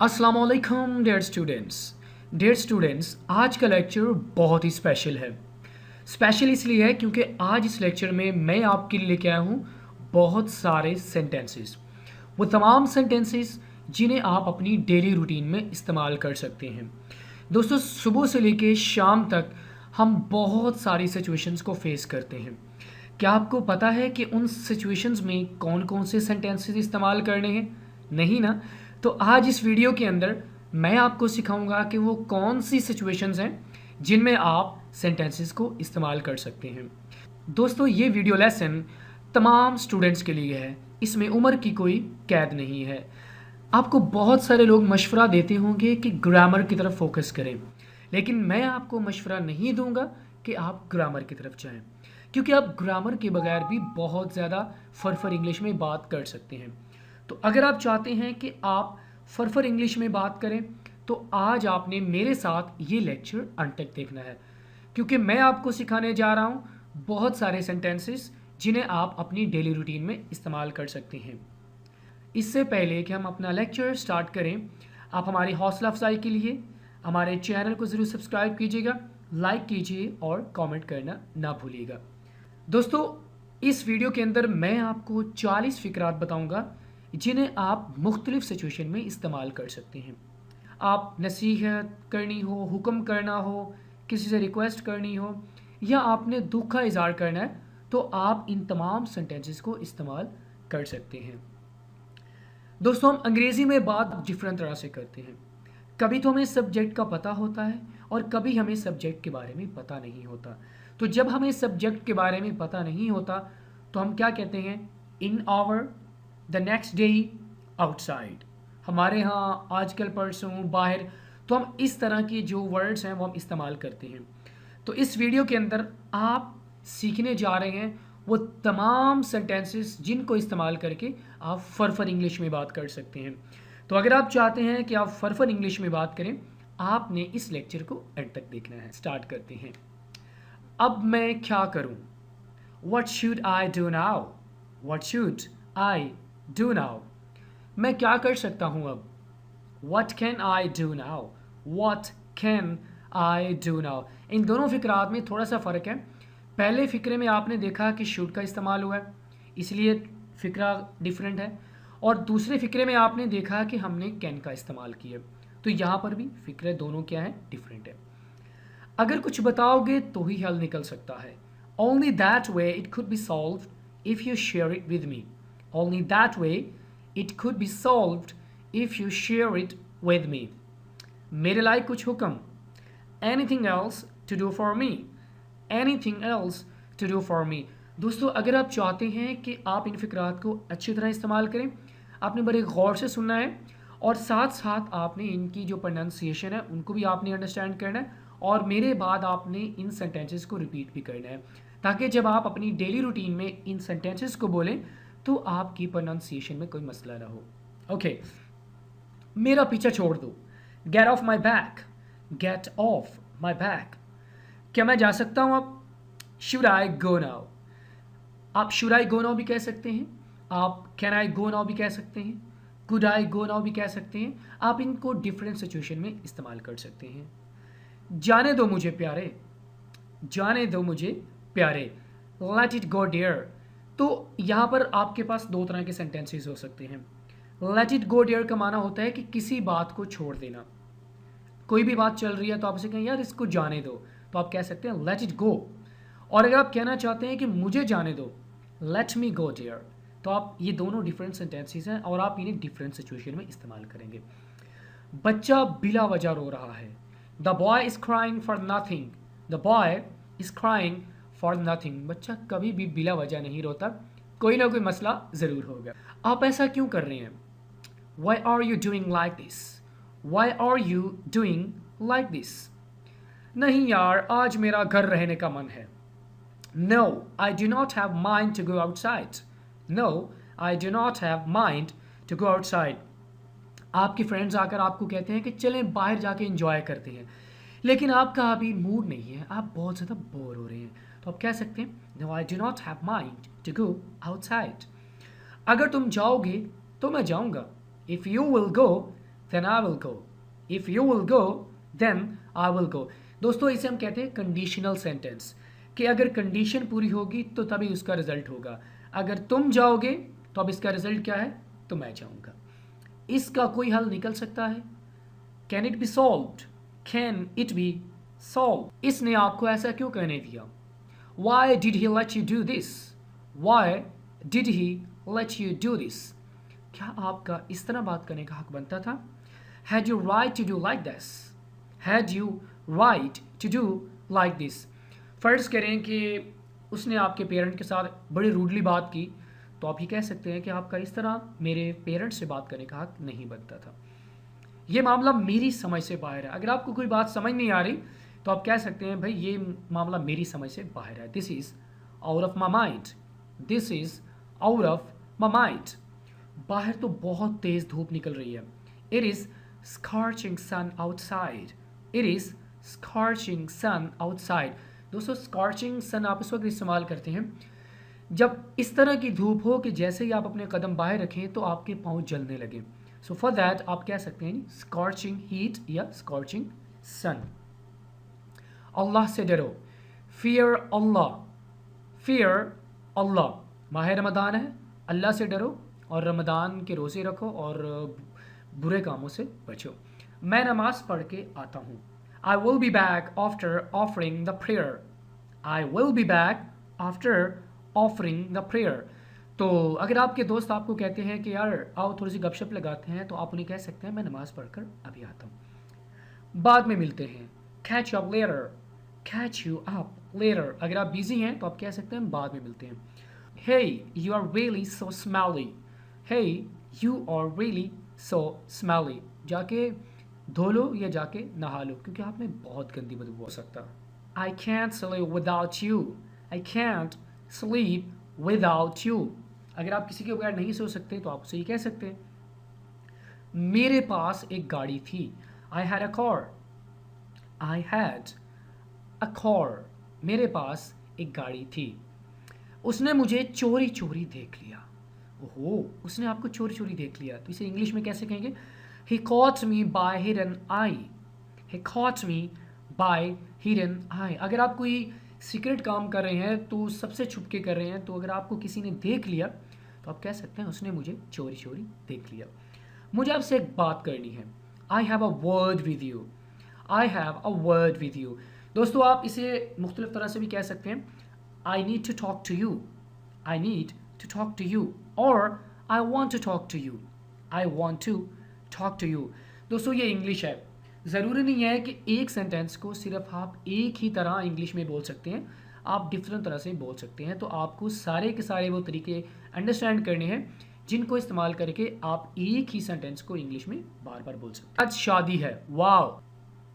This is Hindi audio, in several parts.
अस्सलाम वालेकुम डियर स्टूडेंट्स, आज का लेक्चर बहुत ही स्पेशल है। स्पेशल इसलिए है क्योंकि आज इस लेक्चर में मैं आपके लिए लेके आया हूँ बहुत सारे सेंटेंसेस। वो तमाम सेंटेंसेस जिन्हें आप अपनी डेली रूटीन में इस्तेमाल कर सकते हैं। दोस्तों, सुबह से लेके शाम तक हम बहुत सारी सिचुएशंस को फेस करते हैं। क्या आपको पता है कि उन सिचुएशंस में कौन कौन से सेंटेंसेस इस्तेमाल करने हैं? नहीं ना? तो आज इस वीडियो के अंदर मैं आपको सिखाऊंगा कि वो कौन सी सिचुएशंस हैं जिनमें आप सेंटेंसेस को इस्तेमाल कर सकते हैं। दोस्तों, ये वीडियो लेसन तमाम स्टूडेंट्स के लिए है। इसमें उम्र की कोई कैद नहीं है। आपको बहुत सारे लोग मशवरा देते होंगे कि ग्रामर की तरफ फोकस करें, लेकिन मैं आपको मशवरा नहीं दूंगा कि आप ग्रामर की तरफ जाएं, क्योंकि आप ग्रामर के बगैर भी बहुत ज़्यादा फरफर इंग्लिश में बात कर सकते हैं। तो अगर आप चाहते हैं कि आप फरफर इंग्लिश में बात करें तो आज आपने मेरे साथ ये लेक्चर अंत तक देखना है, क्योंकि मैं आपको सिखाने जा रहा हूँ बहुत सारे सेंटेंसेस जिन्हें आप अपनी डेली रूटीन में इस्तेमाल कर सकते हैं। इससे पहले कि हम अपना लेक्चर स्टार्ट करें, आप हमारी हौसला अफजाई के लिए हमारे चैनल को ज़रूर सब्सक्राइब कीजिएगा, लाइक कीजिए और कमेंट करना ना भूलिएगा। दोस्तों, इस वीडियो के अंदर मैं आपको 40 फ़िक्रात बताऊंगा जिन्हें आप मुख्तलिफ सिचुएशन में इस्तेमाल कर सकते हैं। आप नसीहत करनी हो, हुक्म करना हो, किसी से रिक्वेस्ट करनी हो, या आपने दुख का इज़हार करना है, तो आप इन तमाम सेंटेंसेस को इस्तेमाल कर सकते हैं। दोस्तों, हम अंग्रेज़ी में बात डिफरेंट तरह से करते हैं। कभी तो हमें सब्जेक्ट का पता होता है और कभी हमें सब्जेक्ट के बारे में पता नहीं होता। तो जब हमें सब्जेक्ट के बारे में पता नहीं होता तो हम क्या कहते हैं? In hour, the next day, outside. हमारे यहाँ आजकल, परसों, बाहर। तो हम इस तरह के जो वर्ड्स हैं वो हम इस्तेमाल करते हैं। तो इस वीडियो के अंदर आप सीखने जा रहे हैं वो तमाम सेंटेंसेस जिनको इस्तेमाल करके आप फरफर इंग्लिश में बात कर सकते हैं। तो अगर आप चाहते हैं कि आप फरफर इंग्लिश में बात करें, आपने इस लेक्चर को एंड तक देखना है। स्टार्ट करते हैं। अब मैं क्या करूं? What should I do now? What should I do now? मैं क्या कर सकता हूं अब? What can I do now? What can I do now? इन दोनों फिक्रात में थोड़ा सा फ़र्क है। पहले फ़िक्रे में आपने देखा कि should का इस्तेमाल हुआ है, इसलिए फ़िक्रा डिफरेंट है, और दूसरे फ़िक्रे में आपने देखा कि हमने can का इस्तेमाल किया। तो यहाँ पर भी फ़िक्रे दोनों क्या हैं? डिफरेंट है। अगर कुछ बताओगे तो ही हल निकल सकता है। Only that way it could be solved if you share it with me. Only that way it could be solved if you share it with me. मेरे लायक कुछ हुक्म। Anything else to do for me. Anything else to do for me. दोस्तों, अगर आप चाहते हैं कि आप इन फिक्रात को अच्छी तरह इस्तेमाल करें, आपने बड़े गौर से सुनना है और साथ साथ आपने इनकी जो प्रोनाउंसिएशन है उनको भी आपने अंडरस्टैंड करना है, और मेरे बाद आपने इन सेंटेंसेस को रिपीट भी करना है, ताकि जब आप अपनी डेली रूटीन में इन सेंटेंसेस को बोलें तो आपकी प्रोनाउंसिएशन में कोई मसला ना हो। ओके, मेरा पीछा छोड़ दो। Get off my back. Get off my back. क्या मैं जा सकता हूँ अब? Should I go now. आप शुड आई गो नाउ भी कह सकते हैं, आप कैन आई गो नाउ भी कह सकते हैं, कुड आई गो नाउ भी कह सकते हैं। आप इनको डिफरेंट सिचुएशन में इस्तेमाल कर सकते हैं। जाने दो मुझे प्यारे। जाने दो मुझे प्यारे। Let it go dear. तो यहाँ पर आपके पास दो तरह के सेंटेंसेस हो सकते हैं। लेट इट गो डियर का माना होता है कि किसी बात को छोड़ देना। कोई भी बात चल रही है तो आप उसे कहें यार इसको जाने दो, तो आप कह सकते हैं लेट इट गो। और अगर आप कहना चाहते हैं कि मुझे जाने दो, लेट मी गो डियर, तो आप, ये दोनों डिफरेंट सेंटेंसेस हैं और आप इन्हें डिफरेंट सिचुएशन में इस्तेमाल करेंगे। बच्चा बिला वजह रो रहा है। The boy is crying for nothing. The boy is crying for nothing. बच्चा कभी भी बिला वजह नहीं रोता, कोई ना कोई मसला ज़रूर होगा। आप ऐसा क्यों कर रहे हैं? Why are you doing like this? Why are you doing like this? नहीं यार, आज मेरा घर रहने का मन है। No I do not have mind to go outside. No I do not have mind to go outside. आपके फ्रेंड्स आकर आपको कहते हैं कि चलें बाहर जाके एंजॉय करते हैं, लेकिन आपका अभी मूड नहीं है, आप बहुत ज़्यादा बोर हो रहे हैं, तो आप कह सकते हैं no I do not have mind to go outside. अगर तुम जाओगे तो मैं जाऊंगा। If you will go then I will go. If you will go, then I will go. दोस्तों इसे हम कहते हैं कंडीशनल सेंटेंस, कि अगर कंडीशन पूरी होगी तो तभी उसका रिजल्ट होगा। अगर तुम जाओगे तो अब इसका रिजल्ट क्या है, तो मैं जाऊंगा। इसका कोई हल निकल सकता है? Can it be solved? Can it be solve? इसने आपको ऐसा क्यों कहने दिया? Why did he let you do this? Why did he let you do this? क्या आपका इस तरह बात करने का हक बनता था? Had you right to do like this? Had you right to do like this? फ़र्ज़ करें कि उसने आपके पेरेंट के साथ बड़ी रूडली बात की, तो आप ये कह सकते हैं कि आपका इस तरह मेरे पेरेंट्स से बात करने का हक नहीं बनता था। ये मामला मेरी समझ से बाहर है। अगर आपको कोई बात समझ नहीं आ रही तो आप कह सकते हैं भाई ये मामला मेरी समझ से बाहर है। This is out of my mind. This is out of my mind. बाहर तो बहुत तेज़ धूप निकल रही है। It is scorching sun outside. It is scorching sun outside. दोस्तों स्कॉर्चिंग सन आप उस वक्त इस्तेमाल करते हैं जब इस तरह की धूप हो कि जैसे ही आप अपने कदम बाहर रखें तो आपके पाँव जलने लगे। सो फॉर दैट आप कह सकते हैं स्कॉर्चिंग हीट या स्कॉर्चिंग सन। अल्लाह से डरो। फियर अल्लाह। फियर अल्लाह। माह रमदान है, अल्लाह से डरो और रमदान के रोज़े रखो और बुरे कामों से बचो। मैं नमाज पढ़ के आता हूँ। I will be back after offering the prayer. I will be back after offering the prayer. तो अगर आपके दोस्त आपको कहते हैं कि यार आओ थोड़ी सी गपशप लगाते हैं, तो आप उन्हें कह सकते हैं मैं नमाज़ पढ़कर अभी आता हूँ, बाद में मिलते हैं। Catch you up later. Catch you up later. अगर आप बिजी हैं तो आप कह सकते हैं बाद में मिलते हैं। Hey, you are really so smelly. Hey, you are really so smelly. जाके धो लो या जाके नहा लो, क्योंकि आप में बहुत गंदी बदबू हो सकता है। I can't sleep without you. I can't sleep without you. अगर आप किसी के बगैर नहीं सो सकते तो आप उसे ये कह सकते हैं। मेरे पास एक गाड़ी थी। I had a car. I had a car. मेरे पास एक गाड़ी थी। उसने मुझे चोरी चोरी देख लिया। ओहो, उसने आपको चोरी चोरी देख लिया, तो इसे इंग्लिश में कैसे कहेंगे? He caught me by hidden eye. He caught me by hidden eye. अगर आप कोई सीक्रेट काम कर रहे हैं तो सबसे छुप के कर रहे हैं, तो अगर आपको किसी ने देख लिया तो आप कह सकते हैं उसने मुझे चोरी चोरी देख लिया। मुझे आपसे एक बात करनी है। I have a word with you. I have a word with you. दोस्तों आप इसे मुख्तलिफ तरह से भी कह सकते हैं। I need to talk to you. I need to talk to you. Or I want to talk to you. I want to talk to you. दोस्तों ये इंग्लिश है। ज़रूरी नहीं है कि एक सेंटेंस को सिर्फ आप एक ही तरह इंग्लिश में बोल सकते हैं, आप डिफरेंट तरह से बोल सकते हैं। तो आपको सारे के सारे वो तरीके अंडरस्टैंड करने हैं जिनको इस्तेमाल करके आप एक ही सेंटेंस को इंग्लिश में बार बार बोल सकते हैं। आज शादी है। Wow,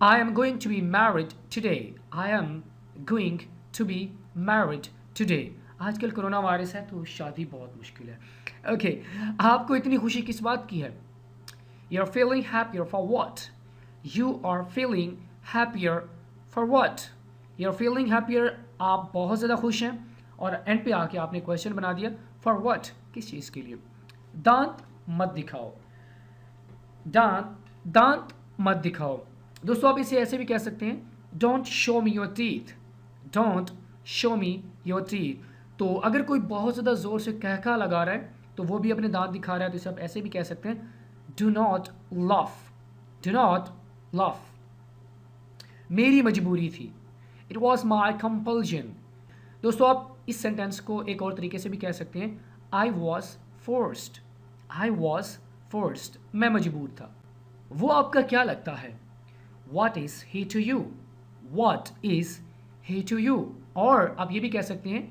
I am going to be married today. I am going to be married today. आजकल कोरोना वायरस है तो शादी बहुत मुश्किल है। ओके, आपको इतनी खुशी किस बात की है? You're feeling happier for what? You are feeling happier for what? You're feeling happier, आप बहुत ज़्यादा खुश हैं, और एंड पे आके आपने क्वेश्चन बना दिया for what? किस चीज़ के लिए? दांत मत दिखाओ। दांत मत दिखाओ। दोस्तों आप इसे ऐसे भी कह सकते हैं, Don't show me your teeth. Don't show me your teeth. तो अगर कोई बहुत ज़्यादा ज़ोर से कहका लगा रहा है तो वो भी अपने दांत दिखा रहा है, तो इसे आप ऐसे भी कह सकते हैं, Do not laugh. Do not laugh. मेरी मजबूरी थी। It was my compulsion. दोस्तों आप इस सेंटेंस को एक और तरीके से भी कह सकते हैं, I was forced. I was forced. मैं मजबूर था। वो आपका क्या लगता है? What is he to you? What is he to you? और आप ये भी कह सकते हैं,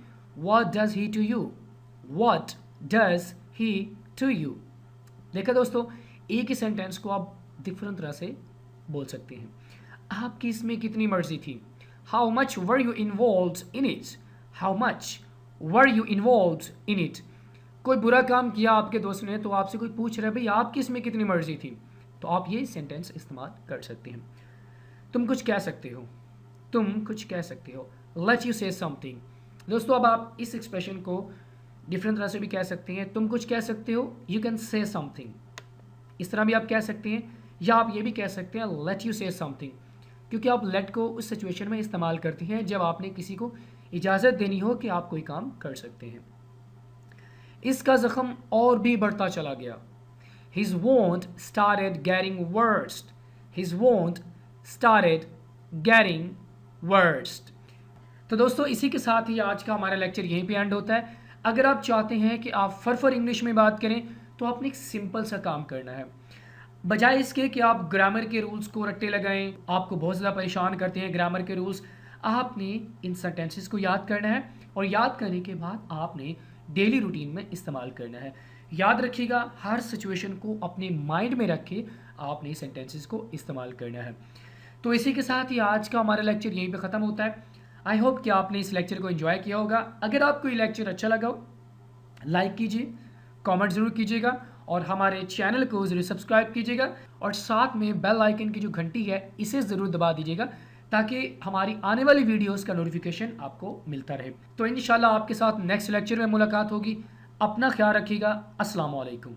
What does he to you? What does he to you? देखा दोस्तों, एक ही सेंटेंस को आप डिफरेंट तरह से बोल सकते हैं। आपकी इसमें कितनी मर्जी थी? How much were you involved in it? How much were you involved in it? कोई बुरा काम किया आपके दोस्त ने तो आपसे कोई पूछ रहा है भाई आपकी इसमें कितनी मर्जी थी, तो आप ये सेंटेंस इस्तेमाल कर सकते हैं। तुम कुछ कह सकते हो। तुम कुछ कह सकते हो। लेट यू से समथिंग। दोस्तों अब आप इस एक्सप्रेशन को डिफरेंट तरह से भी कह सकते हैं। तुम कुछ कह सकते हो, यू कैन से समथिंग। इस तरह भी आप कह सकते हैं, या आप ये भी कह सकते हैं लेट यू से समथिंग, क्योंकि आप लेट को उस सिचुएशन में इस्तेमाल करते हैं जब आपने किसी को इजाज़त देनी हो कि आप कोई काम कर सकते हैं। इसका ज़ख्म और भी बढ़ता चला गया। His wound started getting worse. His wound started getting worse. तो दोस्तों इसी के साथ ही आज का हमारा लेक्चर यहीं पे एंड होता है। अगर आप चाहते हैं कि आप फरफर इंग्लिश में बात करें तो आपने एक सिंपल सा काम करना है। बजाय इसके कि आप ग्रामर के रूल्स को रट्टे लगाएं, आपको बहुत ज़्यादा परेशान करते हैं ग्रामर के रूल्स, आपने इन सेंटेंसेस को याद करना है और याद करने के बाद आपने डेली रूटीन में इस्तेमाल करना है। याद रखिएगा, हर सिचुएशन को अपने माइंड में रख के आपने सेंटेंसेस को इस्तेमाल करना है। तो इसी के साथ ही आज का हमारा लेक्चर यहीं पे ख़त्म होता है। आई होप कि आपने इस लेक्चर को एंजॉय किया होगा। अगर आपको ये लेक्चर अच्छा लगा हो लाइक कीजिए, कमेंट ज़रूर कीजिएगा और हमारे चैनल को ज़रूर सब्सक्राइब कीजिएगा और साथ में बेल आइकन की जो घंटी है इसे ज़रूर दबा दीजिएगा ताकि हमारी आने वाली वीडियोस का नोटिफिकेशन आपको मिलता रहे। तो इंशाल्लाह आपके साथ नेक्स्ट लेक्चर में मुलाकात होगी। अपना ख्याल रखिएगा। अस्सलाम वालेकुम।